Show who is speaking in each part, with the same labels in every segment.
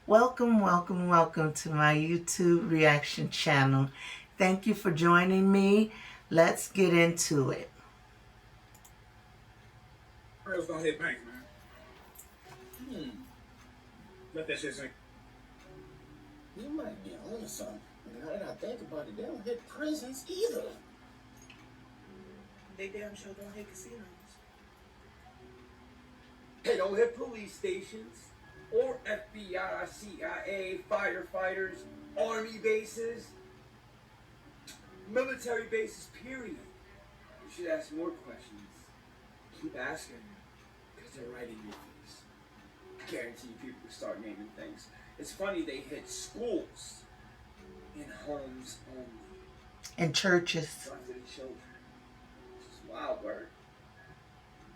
Speaker 1: Welcome, welcome, welcome to my YouTube reaction channel. Thank you for joining me. Let's get into it.
Speaker 2: Girls don't hit banks, man. Let that shit sink.
Speaker 3: You might be onto something. Now that I think about it, they don't hit prisons either.
Speaker 4: They damn sure don't hit casinos.
Speaker 5: They don't hit police stations or FBI, CIA, firefighters, army bases, military bases, period. You should ask more questions. Keep asking them, because they're right in your face. I guarantee you people will start naming things. It's funny they hit schools in homes only.
Speaker 1: And churches.
Speaker 5: After the children. It's just wild word.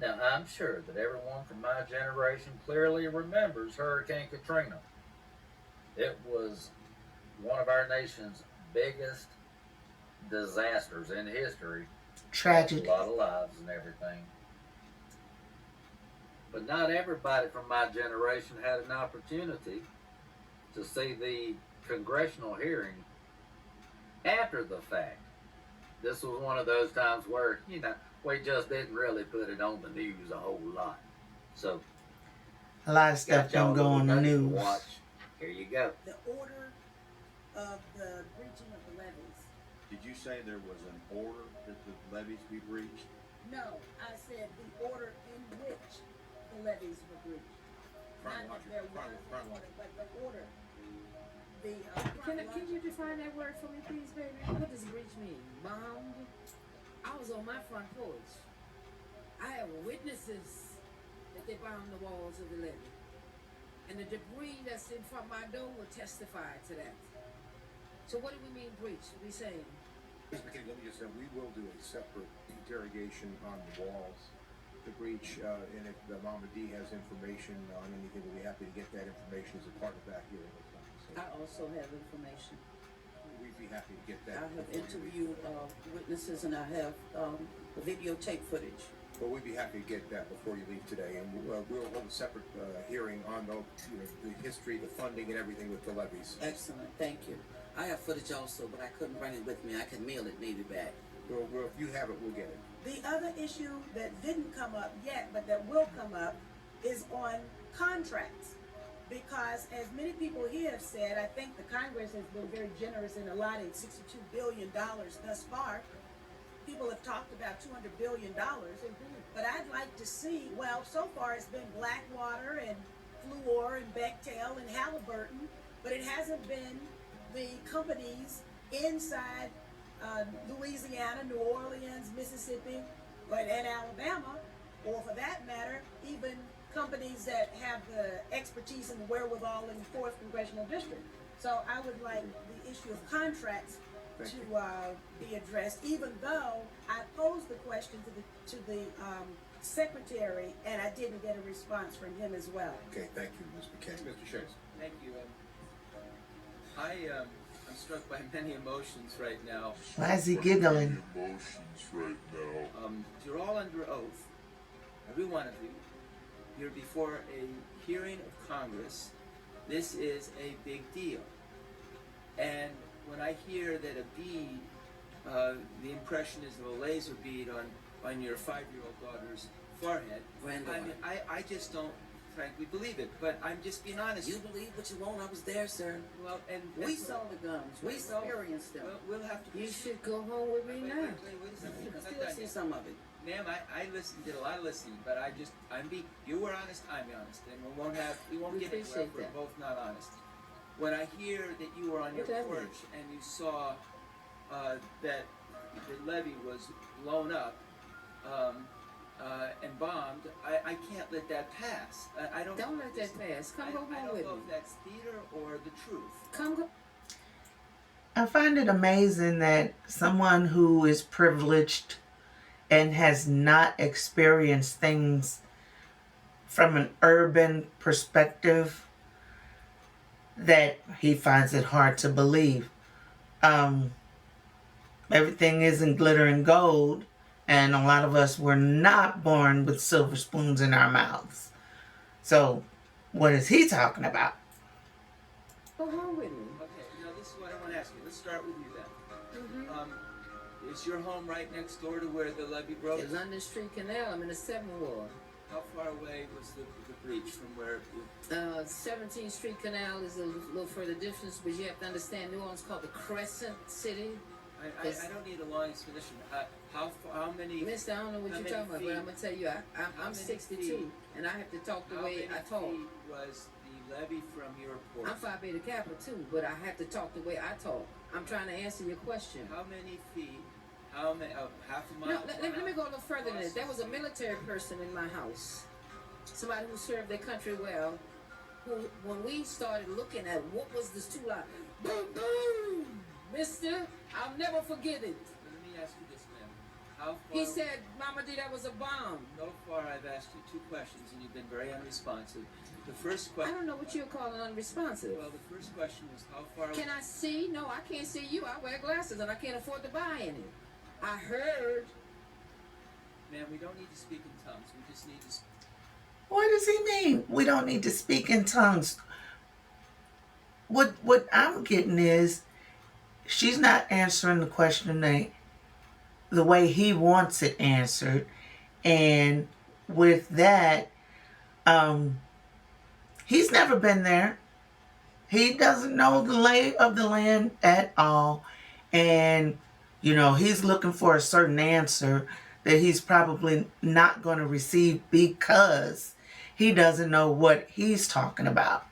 Speaker 6: Now, I'm sure that everyone from my generation clearly remembers Hurricane Katrina. It was one of our nation's biggest disasters in history.
Speaker 1: Tragedy.
Speaker 6: A lot of lives and everything. But not everybody from my generation had an opportunity to see the congressional hearing after the fact. This was one of those times where, we just didn't really put it on the news a whole lot. So,
Speaker 1: a lot of stuff don't go on the news.
Speaker 6: Watch. Here you go.
Speaker 4: The order of the breaching of the levees.
Speaker 7: Did you say there was an order that the levees be breached?
Speaker 4: No, I said the order in which the levees were breached. Not that there was an order, but the order.
Speaker 8: Can you define that word for me, please, baby? What does breach mean? Bombed? I was on my front porch. I have witnesses that they bombed the walls of the levee. And the debris that's in front of my door will testify to that. So what do we mean breach? We saying?
Speaker 7: Ms. McKinney, let me just say, we will do a separate interrogation on the walls, the breach, and if the Mama D has information on anything, we'll be happy to get that information as a part of that hearing. So
Speaker 8: I also have information.
Speaker 7: we'd be happy to get that.
Speaker 8: I have interviewed witnesses and I have videotape footage.
Speaker 7: Well, we'd be happy to get that before you leave today, and we'll hold a separate hearing on the history, the funding, and everything with the levies.
Speaker 8: Excellent, thank you. I have footage also, but I couldn't bring it with me. I can mail it maybe back.
Speaker 7: Well, if you have it, we'll get it.
Speaker 4: The other issue that didn't come up yet, but that will come up, is on contracts. Because as many people here have said, I think the Congress has been very generous in allotting $62 billion thus far. People have talked about $200 billion, but I'd like to see, well, so far it's been Blackwater and Fluor and Bechtel and Halliburton, but it hasn't been the companies inside Louisiana, New Orleans, Mississippi, and Alabama, or for that matter, even companies that have the expertise and the wherewithal in the 4th Congressional District. So I would like the issue of contracts to be addressed, even though I posed the question to the secretary, and I didn't get a response from him as well.
Speaker 7: Okay, thank you, Ms. McKinney. Mr. Shays.
Speaker 9: Thank you. I'm struck by many emotions right now.
Speaker 1: Why is he giggling?
Speaker 9: You're all under oath, every one of you. You're before a hearing of Congress. This is a big deal. And when I hear that a bead, the impression is of a laser bead on your 5-year-old daughter's forehead, I just don't frankly believe it. But I'm just being honest.
Speaker 8: You believe what you want. I was there, sir.
Speaker 9: Well, and
Speaker 8: we saw the guns. We experienced them.
Speaker 9: We'll have to.
Speaker 8: You should go home with me now.
Speaker 9: Wait a second.
Speaker 8: You can still see some of it.
Speaker 9: Ma'am, I did a lot of listening, but you were honest, I'm honest, and we won't get it where we're both not honest. When I hear that you were on your porch and you saw that the levee was blown up and bombed, I can't let that pass.
Speaker 8: Don't let that pass. Come go home with me.
Speaker 9: I don't know if that's theater or the truth.
Speaker 8: Come go.
Speaker 1: I find it amazing that someone who is privileged and has not experienced things from an urban perspective, that he finds it hard to believe. Everything isn't glitter and gold, and a lot of us were not born with silver spoons in our mouths. So what is he talking about?
Speaker 8: Go home with me.
Speaker 9: Okay, now this is what I want to ask you. Let's start with you then.
Speaker 8: Mm-hmm.
Speaker 9: Is your home right next door to where the levee broke?
Speaker 8: The London Street Canal. I'm in the 7th ward.
Speaker 9: How far away was the breach from where you...
Speaker 8: 17th Street Canal is a little further distance, but you have to understand New Orleans is called the Crescent City.
Speaker 9: I don't need a long explanation. How many...
Speaker 8: Mister, I don't know what you're talking about, but I'm going to tell you, I'm 62, and I have to talk the way I talk.
Speaker 9: How many feet was the levee from your porch?
Speaker 8: I'm Phi Beta Kappa too, but I have to talk the way I talk. I'm trying to answer your question.
Speaker 9: How many feet? How many? Half a mile?
Speaker 8: No, let me go a little further than this. There was a military person in my house, somebody who served their country well, who, when we started looking at what was this too loud, boom, boom, mister, I'll never forget it.
Speaker 9: Let me ask you this, ma'am. How far...
Speaker 8: He said, Mama D, that was a bomb.
Speaker 9: So far, I've asked you 2 questions, and you've been very unresponsive. The first question...
Speaker 8: I don't know what you're calling unresponsive.
Speaker 9: Well, the first question was how far...
Speaker 8: Can I see? No, I can't see you. I wear glasses, and I can't afford to buy any. I heard.
Speaker 9: Ma'am, we don't need to speak in tongues. We just need to...
Speaker 1: What does he mean? We don't need to speak in tongues. What I'm getting is she's not answering the question the way he wants it answered. And with that, he's never been there. He doesn't know the lay of the land at all. And, you know, he's looking for a certain answer that he's probably not going to receive because he doesn't know what he's talking about.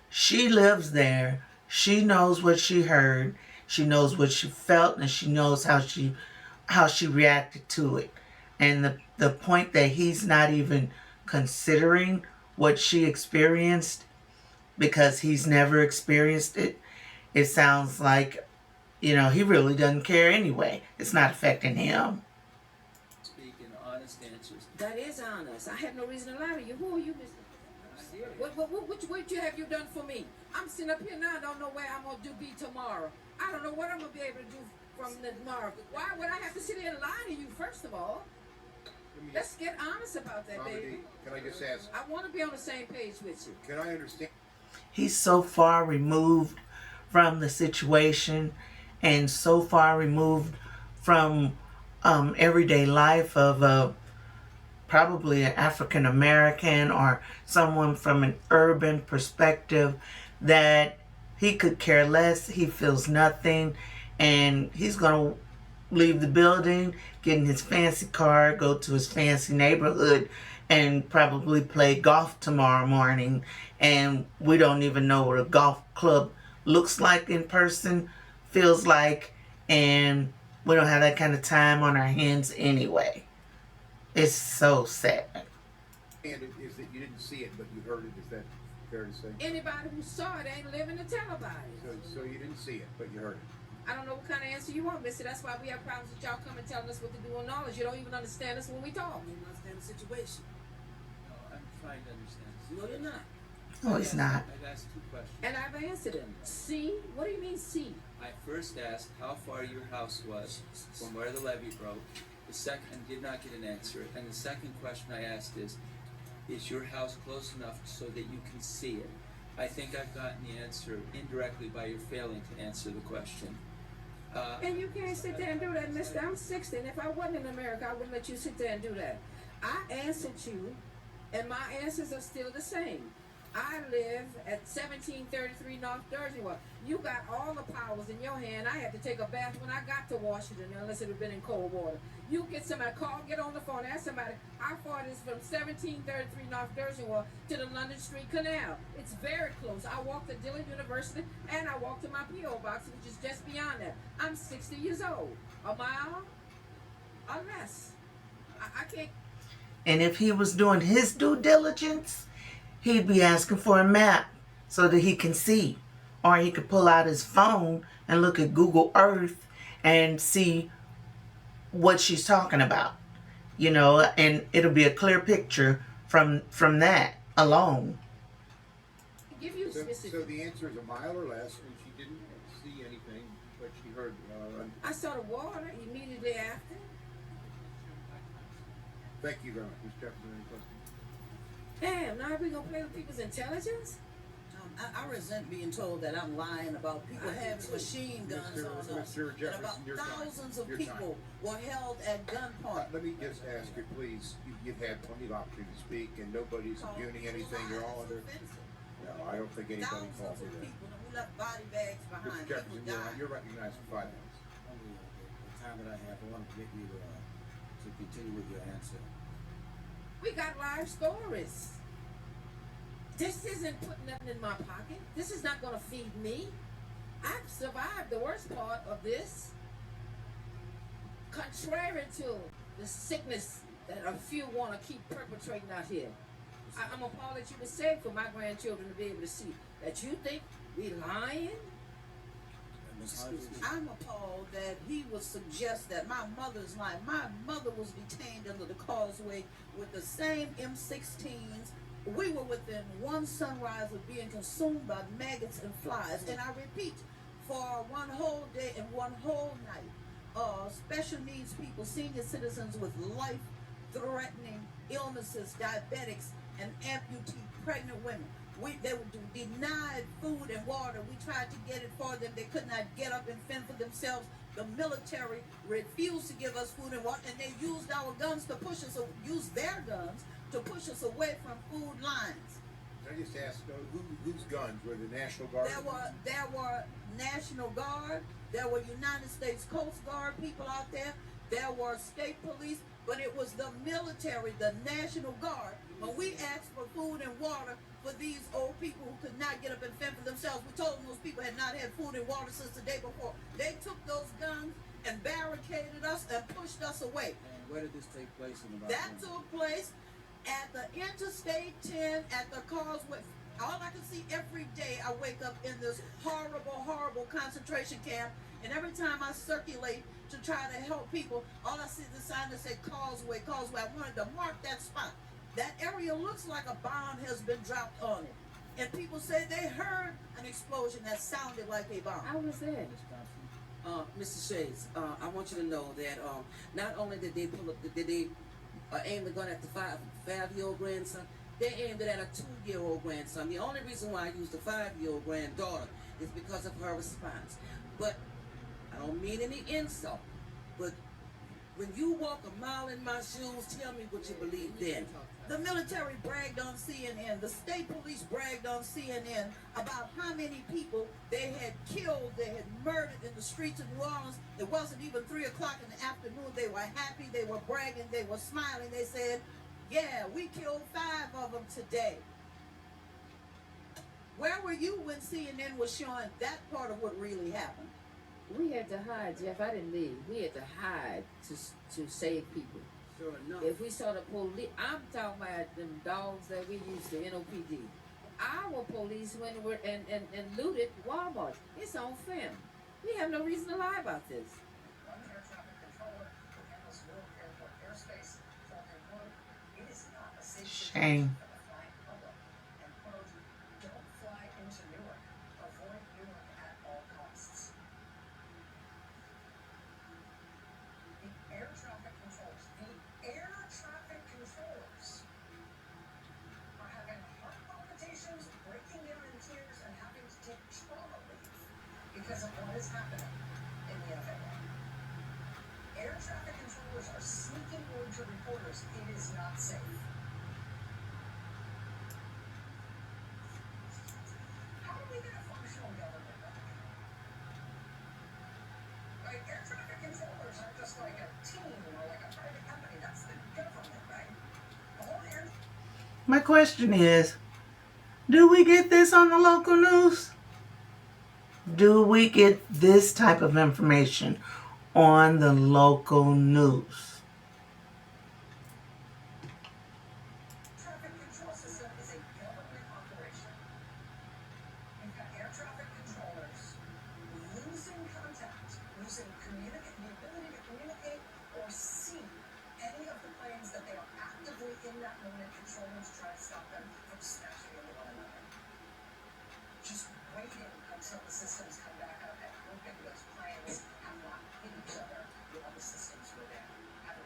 Speaker 1: She lives there. She knows what she heard. She knows what she felt, and she knows how she reacted to it. And the point that he's not even considering what she experienced because he's never experienced it, it sounds like, you know, he really doesn't care anyway. It's not affecting him.
Speaker 9: Speak in honest answers.
Speaker 8: That is honest. I have no reason to lie to you. Who are you, mister? What you have you done for me? I'm sitting up here now. I don't know where I'm going to be tomorrow. I don't know what I'm going to be able to do from tomorrow. Why would I have to sit here and lie to you, first of all? Let's get honest about that,
Speaker 7: Mama
Speaker 8: baby.
Speaker 7: D, can I just ask?
Speaker 8: I want to be on the same page with you.
Speaker 7: Can I understand?
Speaker 1: He's so far removed from the situation and so far removed from everyday life of probably an African American or someone from an urban perspective that he could care less. He feels nothing, and he's going to leave the building, get in his fancy car, go to his fancy neighborhood, and probably play golf tomorrow morning. And we don't even know what a golf club looks like in person, feels like, and we don't have that kind of time on our hands anyway. It's so sad.
Speaker 7: And it is that you didn't see it, but you heard it. Is that fair to say?
Speaker 8: Anybody who saw it ain't living to tell about it.
Speaker 7: So you didn't see it, but you heard it.
Speaker 8: I don't know what kind of answer you want, mister. That's why we have problems with y'all coming telling us what to do on knowledge. You don't even understand us when we talk.
Speaker 4: You understand the situation.
Speaker 9: No, I'm trying to understand.
Speaker 4: No, you're not.
Speaker 1: No, it's not.
Speaker 9: I've asked 2 questions.
Speaker 8: And I've answered them. See? What do you mean, see?
Speaker 9: I first asked how far your house was from where the levee broke. The second, did not get an answer. And the second question I asked is your house close enough so that you can see it? I think I've gotten the answer indirectly by your failing to answer the question.
Speaker 8: And you can't sit there and do that, mister. I'm 60, and if I wasn't in America, I wouldn't let you sit there and do that. I answered you, and my answers are still the same. I live at 1733 North Jersey. You got all the powers in your hand. I had to take a bath when I got to Washington, unless it had been in cold water. You get somebody, get on the phone, ask somebody how far it is from 1733 North Jersey to the London Street Canal. It's very close. I walked to Dillon University, and I walked to my P.O. box, which is just beyond that. I'm 60 years old. A mile or less. I can't.
Speaker 1: And if he was doing his due diligence, he'd be asking for a map so that he can see. Or he could pull out his phone and look at Google Earth and see what she's talking about. You know, and it'll be a clear picture from that alone.
Speaker 8: Give you
Speaker 7: So
Speaker 8: specific.
Speaker 7: the answer is a mile or less, and she didn't see anything, but she heard.
Speaker 8: I saw the water immediately after.
Speaker 7: Thank you very much. Ms. Jefferson, any questions?
Speaker 8: Damn, now we gonna play with people's intelligence?
Speaker 3: I resent being told that I'm lying about people having machine guns on us.
Speaker 7: Mr.
Speaker 3: And
Speaker 7: Jefferson,
Speaker 3: about
Speaker 7: your time.
Speaker 3: thousands of
Speaker 7: Your
Speaker 3: people were held at gunpoint.
Speaker 7: Let me just ask you, please, you've had plenty of opportunity to speak, and nobody's impugning anything, you're all under... No, I don't think anybody called
Speaker 3: Thousands
Speaker 7: you
Speaker 3: of
Speaker 7: that.
Speaker 3: people, and we left body bags behind.
Speaker 7: Mr.
Speaker 3: People
Speaker 7: Jefferson,
Speaker 3: died.
Speaker 7: you're recognized for 5 minutes.
Speaker 10: Only the time that I have, I want to get you to continue with your answer.
Speaker 8: We got live stories. This isn't putting nothing in my pocket. This is not going to feed me. I've survived the worst part of this. Contrary to the sickness that a few want to keep perpetrating out here. I'm appalled that you would say for my grandchildren to be able to see that you think we lying.
Speaker 3: I'm appalled that he would suggest that my mother's lying. My mother was detained under the causeway with the same M16s. We were within one sunrise of being consumed by maggots and flies. And I repeat, for one whole day and one whole night, special needs people, senior citizens with life-threatening illnesses, diabetics, and amputee pregnant women. They were denied food and water. We tried to get it for them. They could not get up and fend for themselves. The military refused to give us food and water, and they used our guns to push us, used their guns to push us away from food lines.
Speaker 7: Can I just ask, whose guns? Were the National Guard?
Speaker 3: There were National Guard. There were United States Coast Guard people out there. There were state police, but it was the military, the National Guard. When we asked for food and water for these old people who could not get up and fend for themselves, we told them those people had not had food and water since the day before. They took those guns and barricaded us and pushed us away.
Speaker 10: And where did this take place in about?
Speaker 3: That took place at the Interstate 10 at the causeway. All I can see every day, I wake up in this horrible, horrible concentration camp, and every time I circulate to try to help people, all I see is the sign that said causeway, causeway. I wanted to mark that spot. That area looks like a bomb has been dropped on it. And people say they heard an explosion that sounded like a bomb.
Speaker 8: How was that?
Speaker 9: Mr. Shades, I want you to know that not only did they aim the gun at the five-year-old grandson, they aimed it at a 2-year-old grandson. The only reason why I used the 5-year-old granddaughter is because of her response. But I don't mean any insult. But when you walk a mile in my shoes, tell me what you believe then.
Speaker 3: The military bragged on CNN. The state police bragged on CNN about how many people they had killed, they had murdered in the streets of New Orleans. It wasn't even 3 o'clock in the afternoon. They were happy, they were bragging, they were smiling. They said, yeah, we killed 5 of them today. Where were you when CNN was showing that part of what really happened?
Speaker 8: We had to hide, Jeff. I didn't leave. We had to hide to save people.
Speaker 9: Sure enough.
Speaker 8: If we saw the police, I'm talking about them dogs that we used to NOPD. Our police went and looted Walmart. It's on film. We have no reason to lie about this.
Speaker 11: One air traffic controller who handles Newark Airport airspace told him, it is not a safe
Speaker 1: Shame.
Speaker 11: situation for the flying public. And quote, don't fly into Newark. Avoid Newark at all costs. The air traffic controllers are having heart palpitations, breaking down in tears, and having to take trauma leave because of what is happening in the FAA. Air traffic controllers are sneaking word to reporters it is not safe. How do we get a functional government back? Right? Air traffic controllers aren't just like a team or like a private company. That's the government, right? The whole air.
Speaker 1: My question is, do we get this on the local news? Do we get this type of information on the local news?
Speaker 11: Traffic control system is a government operation. You've got air traffic controllers losing contact, losing the ability to communicate or see any of the planes that they are actively in that moment controlling to try to stop them from smashing into one another. Just waiting until the systems come back up and hoping those planes have not hit each other while the systems go down. Have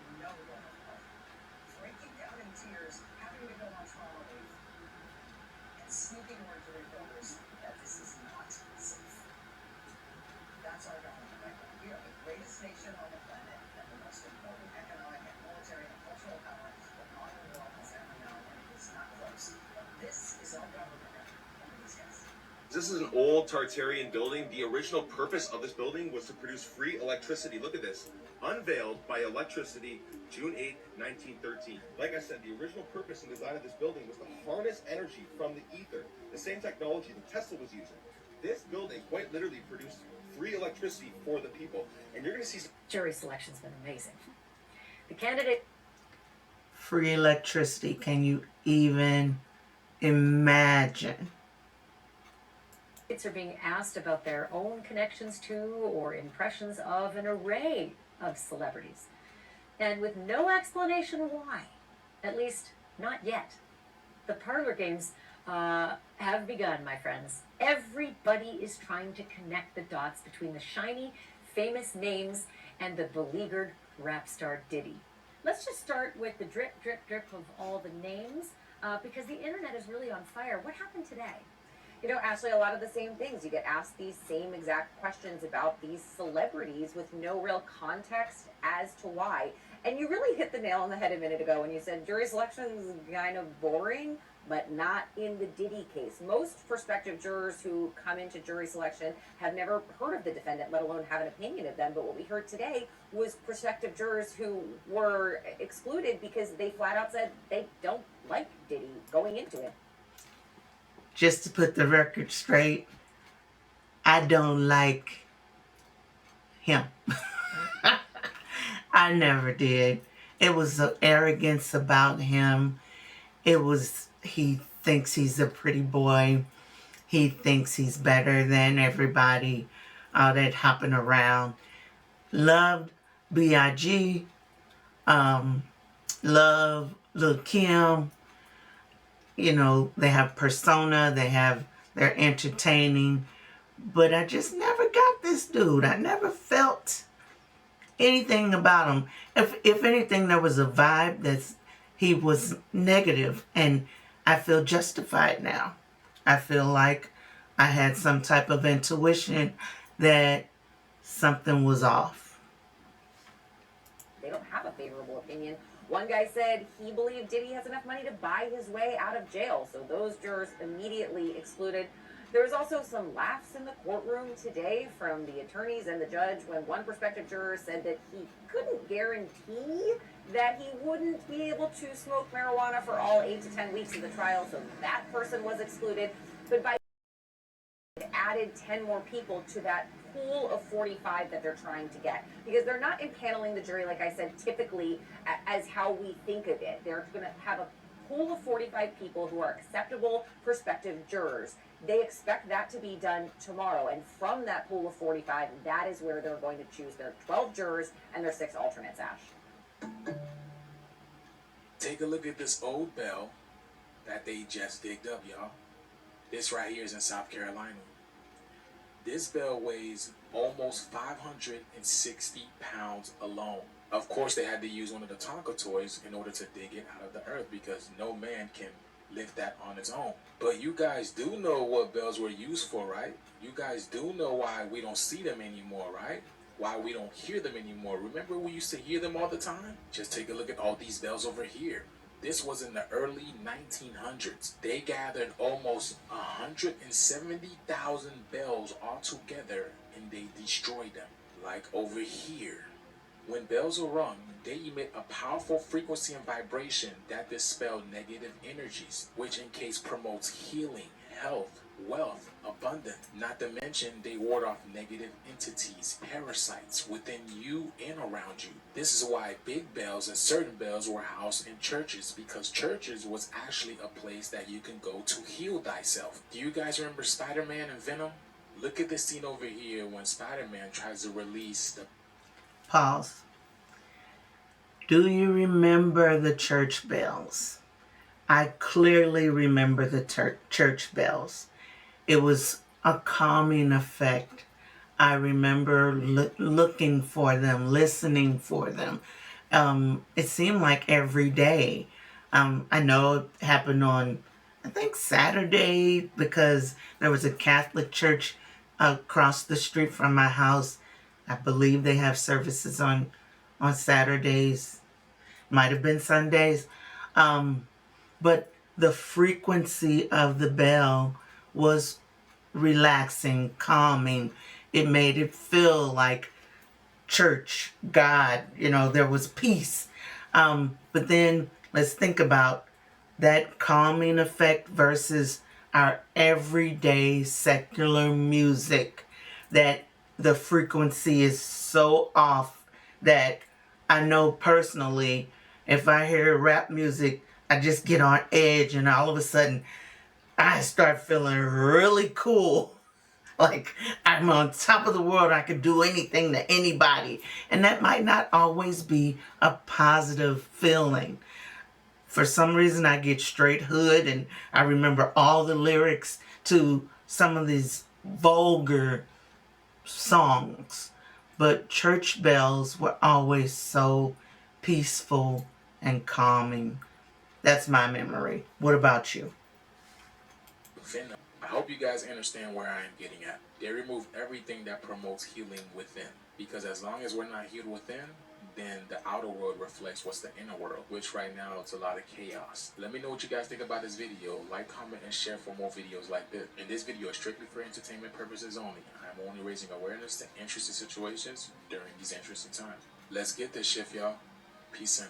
Speaker 12: this is an old Tartarian building. The original purpose of this building was to produce free electricity. Look at this. Unveiled by electricity, June 8, 1913. Like I said, the original purpose and design of this building was to harness energy from the ether, the same technology that Tesla was using. This building quite literally produced free electricity for the people. And you're going to see...
Speaker 13: Jury selection's been amazing. The candidate...
Speaker 1: Free electricity. Can you even imagine?
Speaker 13: Are being asked about their own connections to or impressions of an array of celebrities, and with no explanation why, at least not yet. The parlor games have begun, my friends. Everybody is trying to connect the dots between the shiny, famous names and the beleaguered rap star Diddy. Let's just start with the drip, drip, drip of all the names, because the internet is really on fire. What happened today? You know, Ashley, a lot of the same things. You get asked these same exact questions about these celebrities with no real context as to why. And you really hit the nail on the head a minute ago when you said jury selection is kind of boring, but not in the Diddy case. Most prospective jurors who come into jury selection have never heard of the defendant, let alone have an opinion of them. But what we heard today was prospective jurors who were excluded because they flat out said they don't like Diddy going into it.
Speaker 1: Just to put the record straight, I don't like him. I never did. It was the arrogance about him. It was, he thinks he's a pretty boy. He thinks he's better than everybody. All that hopping around. Loved B.I.G. Love Lil' Kim. You know, they have persona, they're entertaining, but I just never got this dude. I never felt anything about him. If anything, there was a vibe that he was negative, and I feel justified now. I feel like I had some type of intuition that something was off.
Speaker 13: They don't have a favorable opinion. One guy said he believed Diddy has enough money to buy his way out of jail, so those jurors immediately excluded. There was also some laughs in the courtroom today from the attorneys and the judge when one prospective juror said that he couldn't guarantee that he wouldn't be able to smoke marijuana for all 8 to 10 weeks of the trial, so that person was excluded. But by added 10 more people to that pool of 45 that they're trying to get, because they're not impaneling the jury, like I said, typically as how we think of it. They're going to have a pool of 45 people who are acceptable prospective jurors. They expect that to be done tomorrow, and from that pool of 45, that is where they're going to choose their 12 jurors and their 6 alternates. Ash,
Speaker 2: take a look at this old bell that they just digged up, y'all. This right here is in South Carolina. This bell weighs almost 560 pounds alone. Of course, they had to use one of the Tonka toys in order to dig it out of the earth because no man can lift that on its own. But you guys do know what bells were used for, right? You guys do know why we don't see them anymore, right? Why we don't hear them anymore. Remember we used to hear them all the time? Just take a look at all these bells over here. This was in the early 1900s. They gathered almost 170,000 bells all together and they destroyed them. Like over here. When bells are rung, they emit a powerful frequency and vibration that dispel negative energies, which in case promotes healing, health, wealth, abundance. Not to mention they ward off negative entities, parasites within you and around you. This is why big bells and certain bells were housed in churches, because churches was actually a place that you can go to heal thyself. Do you guys remember Spider-Man and Venom? Look at this scene over here when Spider-Man tries to release the...
Speaker 1: Pause. Do you remember the church bells? I clearly remember the church bells. It was a calming effect. I remember looking for them, listening for them. It seemed like every day. I know it happened on, I think, Saturday, because there was a Catholic church across the street from my house. I believe they have services on Saturdays. Might have been Sundays. But the frequency of the bell was relaxing, calming. It made it feel like church, God, there was peace. But then let's think about that calming effect versus our everyday secular music, that the frequency is so off that I know personally, if I hear rap music, I just get on edge and all of a sudden I start feeling really cool. Like I'm on top of the world. I can do anything to anybody. And that might not always be a positive feeling. For some reason, I get straight hood and I remember all the lyrics to some of these vulgar songs. But church bells were always so peaceful and calming. That's my memory. What about you?
Speaker 2: I hope you guys understand where I am getting at. They remove everything that promotes healing within. Because as long as we're not healed within, then the outer world reflects what's the inner world, which right now it's a lot of chaos. Let me know what you guys think about this video. Like, comment, and share for more videos like this. And this video is strictly for entertainment purposes only. I'm only raising awareness to interesting situations during these interesting times. Let's get this shift, y'all. Peace in.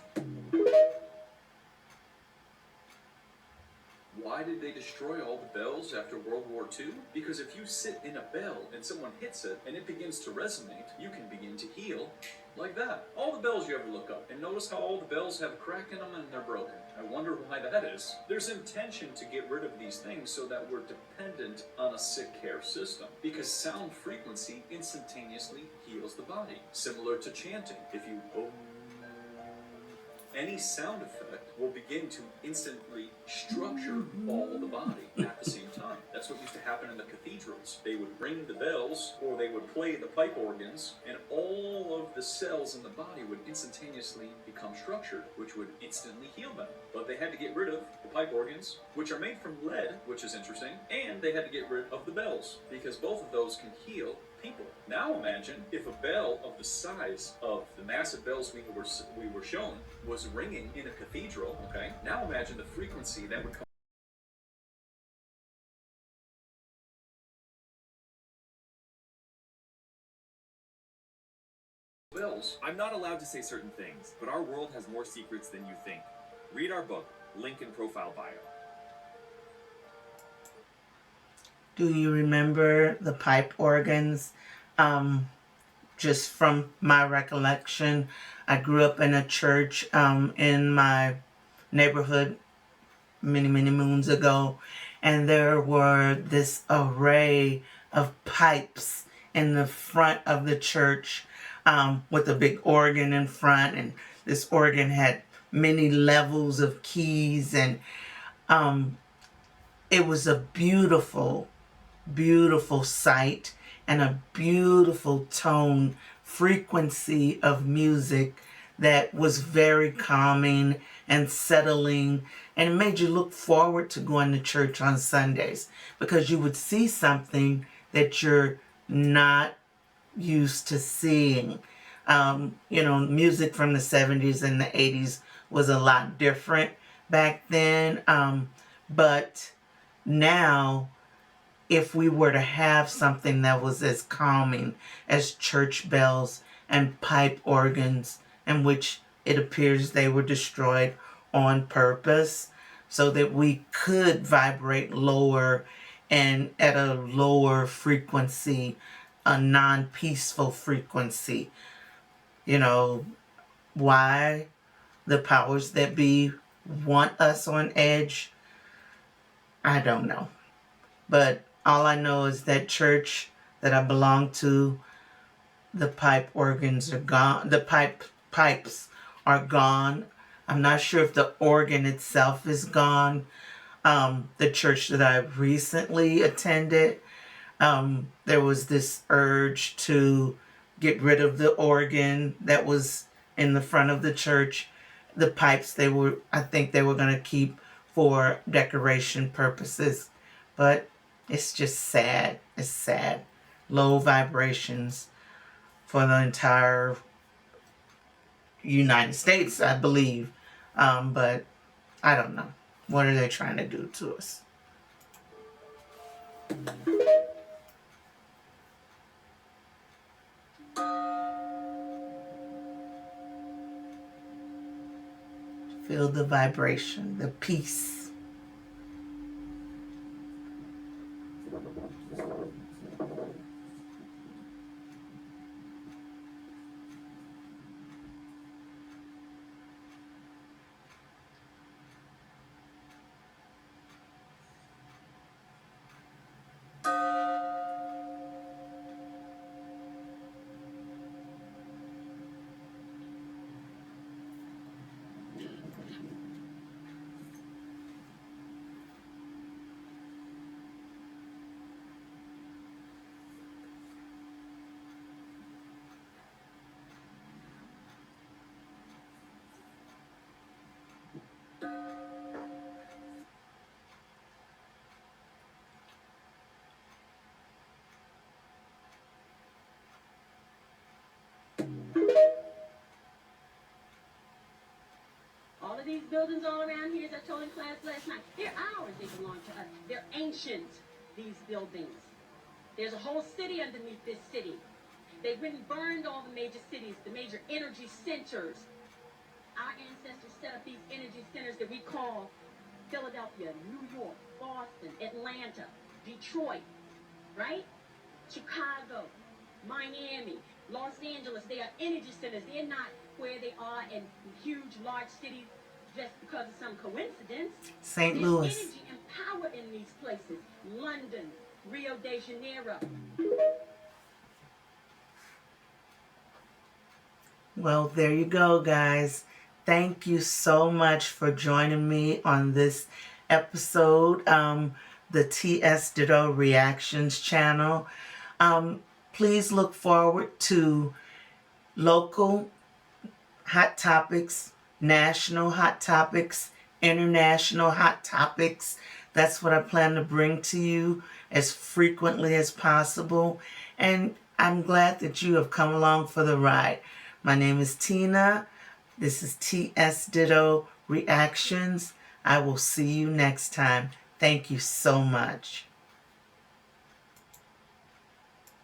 Speaker 14: Why did they destroy all the bells after World War II? Because if you sit in a bell and someone hits it and it begins to resonate, you can begin to heal like that. All the bells you ever look up, and notice how all the bells have a crack in them and they're broken. I wonder why that is. There's intention to get rid of these things so that we're dependent on a sick care system. Because sound frequency instantaneously heals the body. Similar to chanting. If you any sound effect will begin to instantly structure all the body at the same time. That's what used to happen in the cathedrals. They would ring the bells or they would play the pipe organs, and all of the cells in the body would instantaneously become structured, which would instantly heal them. But they had to get rid of the pipe organs, which are made from lead, which is interesting, and they had to get rid of the bells, because both of those can heal people. Now imagine if a bell of the size of the massive bells we were shown was ringing in a cathedral, okay? Now imagine the frequency that would come bells.
Speaker 15: I'm not allowed to say certain things, but our world has more secrets than you think. Read our book, link in profile bio.
Speaker 1: Do you remember the pipe organs? Just from my recollection, I grew up in a church in my neighborhood many, many moons ago, and there were this array of pipes in the front of the church with a big organ in front, and this organ had many levels of keys, and it was a beautiful, beautiful sight and a beautiful tone, frequency of music that was very calming and settling, and it made you look forward to going to church on Sundays because you would see something that you're not used to seeing. Music from the 70s and the 80s was a lot different back then, but now if we were to have something that was as calming as church bells and pipe organs, in which it appears they were destroyed on purpose so that we could vibrate lower and at a lower frequency, a non-peaceful frequency. Why the powers that be want us on edge, I don't know. But all I know is that church that I belong to, the pipe organs are gone. The pipes are gone. I'm not sure if the organ itself is gone. The church that I recently attended, there was this urge to get rid of the organ that was in the front of the church. The pipes, I think they were going to keep for decoration purposes. But it's just sad. It's sad. Low vibrations for the entire United States, I believe. But I don't know. What are they trying to do to us? Feel the vibration, the peace.
Speaker 16: All of these buildings all around here, as I told in class last night, they're ours. They belong to us. They're ancient, these buildings. There's a whole city underneath this city. They've been burned all the major cities, the major energy centers. Our ancestors set up these energy centers that we call Philadelphia, New York, Boston, Atlanta, Detroit, right? Chicago, Miami, Los Angeles. They are energy centers. They're not where they are in huge, large cities just because of some coincidence.
Speaker 1: St.
Speaker 16: There's
Speaker 1: Louis.
Speaker 16: energy and power in these places. London, Rio de Janeiro.
Speaker 1: Well, there you go, guys. Thank you so much for joining me on this episode, the TSDitto Reactions channel. Please look forward to local hot topics, national hot topics, international hot topics. That's what I plan to bring to you as frequently as possible. And I'm glad that you have come along for the ride. My name is Tina. This is TSDitto Reactions. I will see you next time. Thank you so much.